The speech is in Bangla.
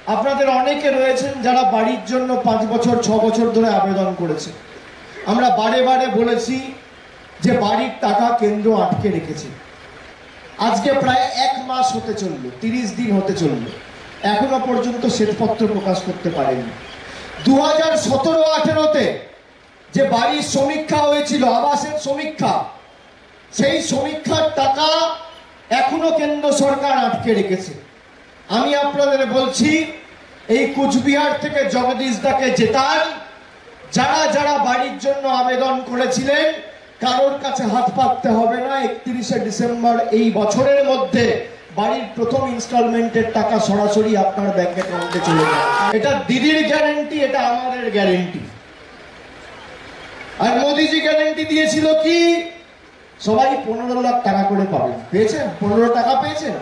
আপনাদের অনেকে রয়েছেন যারা বাড়ির জন্য 5 বছর 6 বছর ধরে আবেদন করেছে। আমরা বারে বারে বলেছি যে বাড়ির টাকা কেন্দ্র আটকে রেখেছে। আজকে প্রায় 1 মাস হতে চলল, 30 দিন হতে চলল, এখনো পর্যন্ত শ্বেতপত্র প্রকাশ করতে পারেনি। 2017-18-তে যে বাড়ির সমীক্ষা হয়েছিল, আবাসের সমীক্ষা, সেই সমীক্ষার টাকা এখনো কেন্দ্র সরকার আটকে রেখেছে। আমি আপনাদের বলছি, এই কুচবিহার থেকে জগদীশ দাকে জেতান। যারা যারা বাড়ির জন্য আবেদন করেছিলেন, কারোর কাছে হাত পাততে হবে না। 31শে ডিসেম্বর এই বছরের মধ্যে বাড়ির প্রথম ইনস্টলমেন্টের টাকা সরাসরি আপনার ব্যাংক অ্যাকাউন্টে চলে যাবে। এটা দিদির গ্যারেন্টি, এটা আমাদের গ্যারেন্টি। আর মোদিজি গ্যারেন্টি দিয়েছিল কি, সবাই 15 লাখ টাকা করে পাবেন। পেয়েছেন? 15 টাকা পেয়েছেন?